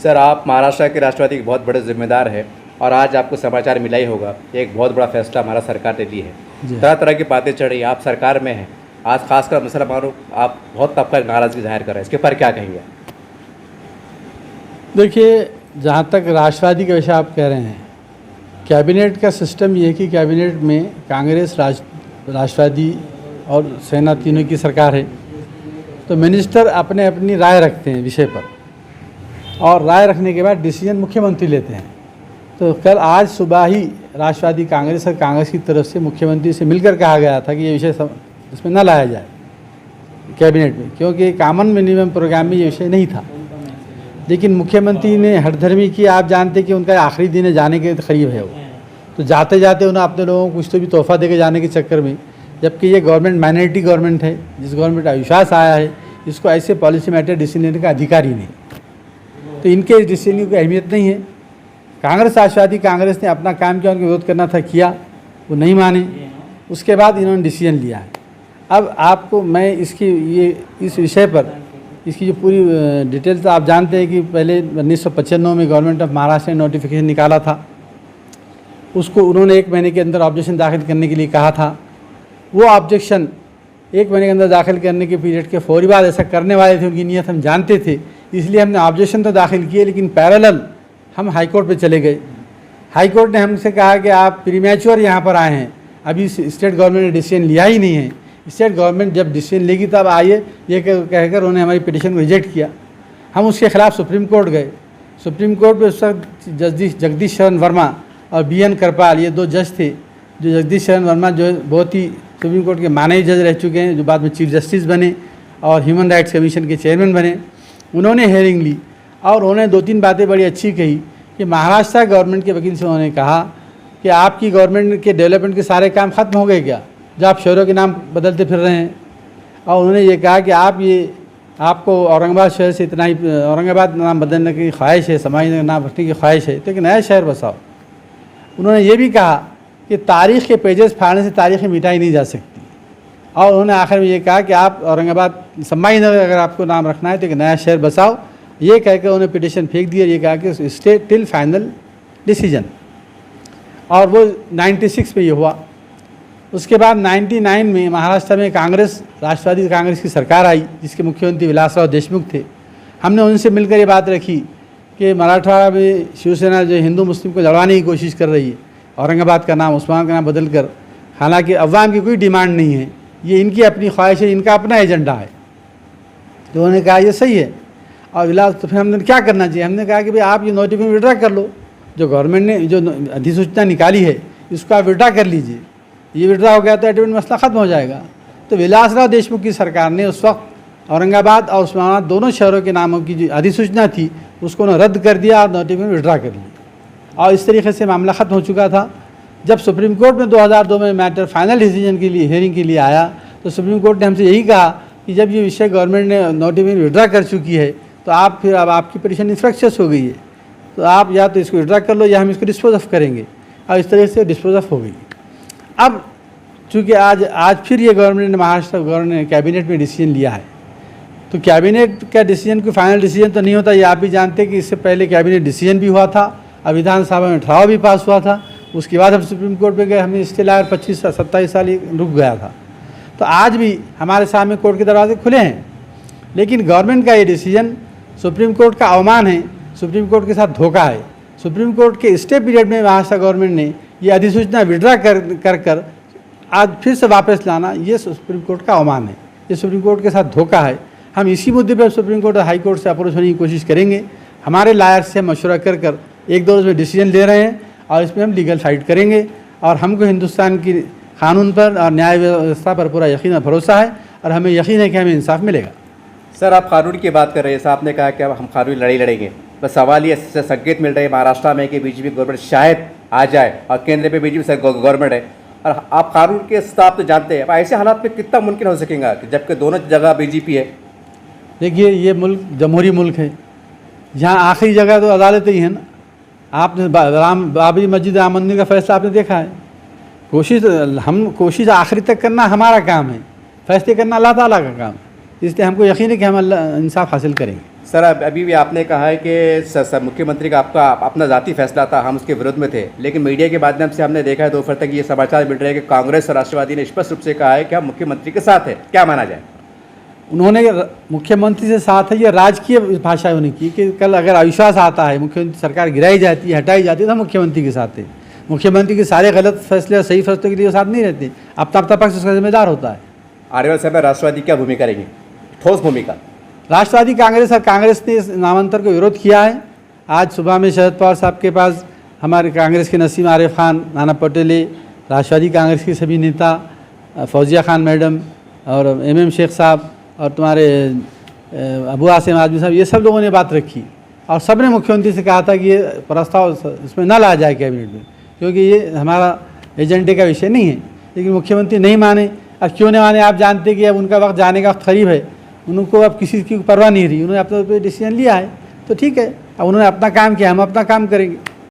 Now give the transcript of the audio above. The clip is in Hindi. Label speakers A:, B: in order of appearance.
A: सर, आप महाराष्ट्र के राष्ट्रवादी के बहुत बड़े जिम्मेदार हैं और आज आपको समाचार मिला ही होगा कि एक बहुत बड़ा फैसला हमारा सरकार ने ली है। तरह तरह की बातें चढ़ रही, आप सरकार में हैं, आज खासकर मुसलमानों आप बहुत तबका नाराज़गी जाहिर कर रहे हैं, इसके पर क्या कहेंगे?
B: देखिए, जहाँ तक राष्ट्रवादी का विषय आप कह रहे हैं, कैबिनेट का सिस्टम ये है कि कैबिनेट में कांग्रेस, राष्ट्रवादी और सेना तीनों की सरकार है, तो मिनिस्टर अपने अपनी राय रखते हैं विषय पर और राय रखने के बाद डिसीजन मुख्यमंत्री लेते हैं। तो कल आज सुबह ही राष्ट्रवादी कांग्रेस और कांग्रेस की तरफ से मुख्यमंत्री से मिलकर कहा गया था कि ये विषय इसमें न लाया जाए कैबिनेट में, क्योंकि कॉमन मिनिमम प्रोग्राम में ये विषय नहीं था। लेकिन मुख्यमंत्री ने हठधर्मी की, आप जानते कि उनका आखिरी दिन जाने के करीब है वो, तो जाते जाते उन्हें अपने लोगों को कुछ तो भी तोहफा देके जाने के चक्कर में, जबकि ये गवर्नमेंट माइनॉरिटी गवर्नमेंट है, जिस गवर्नमेंट का विश्वास आया है, इसको ऐसे पॉलिसी मैटर डिसीजन लेने का अधिकार ही नहीं, तो इनके डिसीजन की कोई अहमियत नहीं है। कांग्रेस, राष्ट्रवादी कांग्रेस ने अपना काम किया, उनको विरोध करना था किया, वो नहीं माने, उसके बाद इन्होंने डिसीजन लिया है। अब आपको मैं इस विषय पर इसकी जो पूरी डिटेल तो आप जानते हैं कि पहले 1995 में गवर्नमेंट ऑफ महाराष्ट्र ने नोटिफिकेशन निकाला था, उसको उन्होंने 1 महीने के अंदर ऑब्जेक्शन दाखिल करने के लिए कहा था। वो ऑब्जेक्शन 1 महीने के अंदर दाखिल करने के पीरियड के फौरी बाद ऐसा करने वाले थे, उनकी नीयत हम जानते थे, इसलिए हमने ऑब्जेक्शन तो दाखिल किए, लेकिन पैरेलल हम हाई कोर्ट पे चले गए। हाई कोर्ट ने हमसे कहा कि आप प्रीमैच्योर यहाँ पर आए हैं, अभी स्टेट गवर्नमेंट ने डिसीजन लिया ही नहीं है, स्टेट गवर्नमेंट जब डिसीजन लेगी तब आइए, ये कहकर उन्होंने हमारी पिटीशन को रिजेक्ट किया। हम उसके खिलाफ सुप्रीम कोर्ट गए। सुप्रीम कोर्ट में उस वक्त जगदीश शरण वर्मा और BN करपाल, ये 2 जज थे। जो जगदीश शरण वर्मा जो बहुत ही सुप्रीम कोर्ट के माने जज रह चुके हैं, जो बाद में चीफ जस्टिस बने और ह्यूमन राइट्स कमीशन के चेयरमैन बने, उन्होंने हेयरिंग ली और उन्होंने 2-3 बातें बड़ी अच्छी कही कि महाराष्ट्र गवर्नमेंट के वकील से उन्होंने कहा कि आपकी गवर्नमेंट के डेवलपमेंट के सारे काम ख़त्म हो गए क्या, जो आप शहरों के नाम बदलते फिर रहे हैं। और उन्होंने ये कहा कि आपको औरंगाबाद शहर से इतना ही, औरंगाबाद नाम बदलने की ख्वाहिश है, समाजनगर नाम रखने की ख्वाहिश है, तो एक नया शहर बसाओ। उन्होंने ये भी कहा कि तारीख़ के पेजेस फाड़ने से तारीखें मिटाई नहीं जा सकती। और उन्होंने आखिर में ये कहा कि आप औरंगाबाद समाजनगर अगर आपको नाम रखना है तो एक नया शहर बसाओ। ये कहकर उन्होंने पिटीशन फेंक दिया, ये कहा कि स्टे टिल फाइनल डिसीजन, और वो 96 में ये हुआ। उसके बाद 99 में महाराष्ट्र में कांग्रेस, राष्ट्रवादी कांग्रेस की सरकार आई, जिसके मुख्यमंत्री विलासराव देशमुख थे। हमने उनसे मिलकर ये बात रखी कि मराठवाड़ा में शिवसेना जो हिंदू मुस्लिम को लड़वाने की कोशिश कर रही है, औरंगाबाद का नाम, उस्मान का नाम बदल कर, हालांकि अवाम की कोई डिमांड नहीं है, ये इनकी अपनी ख्वाहिश है, इनका अपना एजेंडा है। तो उन्होंने कहा ये सही है। और तो फिर हमने क्या करना चाहिए, हमने कहा कि भाई आप ये नोटिफिकेशन विड्रा कर लो, जो गवर्नमेंट ने जो अधिसूचना निकाली है इसको आप विड्रा कर लीजिए, ये विड्रा हो गया तो एडमिट मसला ख़त्म हो जाएगा। तो विलासराव देशमुख की सरकार ने उस वक्त औरंगाबाद और उस्मानाबाद दोनों शहरों के नामों की जो अधिसूचना थी उसको उन्होंने रद्द कर दिया और नोटिफिकेशन विड्रा कर लिया, और इस तरीके से मामला ख़त्म हो चुका था। जब सुप्रीम कोर्ट में 2002 में मैटर फाइनल डिसीजन के लिए हियरिंग के लिए आया, तो सुप्रीम कोर्ट ने हमसे यही कहा कि जब ये विषय गवर्नमेंट ने नोटिफिकेशन विड्रा कर चुकी है तो आप फिर अब आपकी पिटीशन इंफ्रक्शस हो गई है, तो आप या तो इसको विड्रा कर लो या हम इसको डिस्पोज ऑफ करेंगे, और इस तरह से डिस्पोज ऑफ हो गई। अब चूँकि आज फिर ये गवर्नमेंट ने, महाराष्ट्र गवर्नमेंट ने कैबिनेट में डिसीजन लिया है, तो कैबिनेट का डिसीजन कोई फाइनल डिसीजन तो नहीं होता, ये आप भी जानते हैं कि इससे पहले कैबिनेट डिसीजन भी हुआ था और विधानसभा में ठहराव भी पास हुआ था। उसके बाद हम सुप्रीम कोर्ट पे गए, हमें स्टे लाकर 25-27 साल रुक गया था। तो आज भी हमारे सामने कोर्ट के दरवाजे खुले हैं, लेकिन गवर्नमेंट का ये डिसीजन सुप्रीम कोर्ट का अवमान है, सुप्रीम कोर्ट के साथ धोखा है। सुप्रीम कोर्ट के स्टे पीरियड में महाराष्ट्र गवर्नमेंट ने ये अधिसूचना विड्रा कर आज फिर से वापस लाना, ये सुप्रीम कोर्ट का अवमान है, ये सुप्रीम कोर्ट के साथ धोखा है। हम इसी मुद्दे पर सुप्रीम कोर्ट और हाई कोर्ट से अप्रोच होने की कोशिश करेंगे। हमारे लायर से मशवरा कर 1-2 रोज़ में डिसीजन ले रहे हैं और इसमें हम लीगल फाइट करेंगे, और हमको हिंदुस्तान की कानून पर और न्याय व्यवस्था पर पूरा यकीन और भरोसा है, और हमें यकीन है कि हमें इंसाफ मिलेगा।
A: सर, आप कानून की बात कर रहे हैं, साहब ने कहा कि अब हम कानूनी लड़ाई लड़ेंगे, बस सवाल ये संकेत मिल रहे हैं महाराष्ट्र में कि बीजेपी गवर्नमेंट शायद आ जाए और केंद्र में बीजेपी गवर्नमेंट है, और आप कानून के स्ताब तो जानते हैं, ऐसे हालात में कितना मुमकिन हो सकेगा कि जबकि दोनों जगह बीजेपी है?
B: देखिए, ये मुल्क जमहूरी मुल्क है, जहाँ आखिरी जगह तो अदालत ही है ना। आपने बाबरी मस्जिद राम मंदिर का फैसला आपने देखा है। कोशिश आखिरी तक करना हमारा काम है, फैसले करना अल्लाह ताला का काम है, इसलिए हमको यकीन है कि हम इंसाफ हासिल करेंगे।
A: सर अभी भी आपने कहा है कि मुख्यमंत्री का आपका अपना ज़ाती फैसला था, हम उसके विरोध में थे, लेकिन मीडिया के माध्यम से हमने देखा है दोपहर तक ये समाचार मिल रहे हैं कि कांग्रेस और राष्ट्रवादी ने स्पष्ट रूप से कहा है कि हम मुख्यमंत्री के साथ है। क्या माना जाए?
B: उन्होंने मुख्यमंत्री से साथ है, ये राजकीय भाषा है उनकी कि कल अगर अविश्वास आता है, मुख्यमंत्री सरकार गिराई जाती है, हटाई जाती है, तो मुख्यमंत्री के साथ है। मुख्यमंत्री के सारे गलत फैसले और सही फैसलों के लिए साथ नहीं रहते, अपना पक्ष उसका जिम्मेदार होता है।
A: आर्यवल साहब राष्ट्रवादी क्या भूमिका रहेगी? ठोस भूमिका।
B: राष्ट्रवादी कांग्रेस और कांग्रेस ने इस नामांतर को विरोध किया है। आज सुबह में शरद पवार साहब के पास हमारे कांग्रेस के नसीम आरिफ खान, नाना पटेले, राष्ट्रवादी कांग्रेस के सभी नेता, फौजिया खान मैडम और MM शेख साहब और तुम्हारे अबू आसिम आजमी साहब, ये सब लोगों ने बात रखी और सब ने मुख्यमंत्री से कहा था कि ये प्रस्ताव इसमें न लाया जाए कैबिनेट में, क्योंकि ये हमारा एजेंडे का विषय नहीं है। लेकिन मुख्यमंत्री नहीं माने। और क्यों नहीं माने? आप जानते कि अब उनका वक्त जाने का वक्त करीब है, उनको अब किसी की परवाह नहीं रही, उन्होंने अपने डिसीजन लिया है, तो ठीक है, अब उन्होंने अपना काम किया, हम अपना काम करेंगे।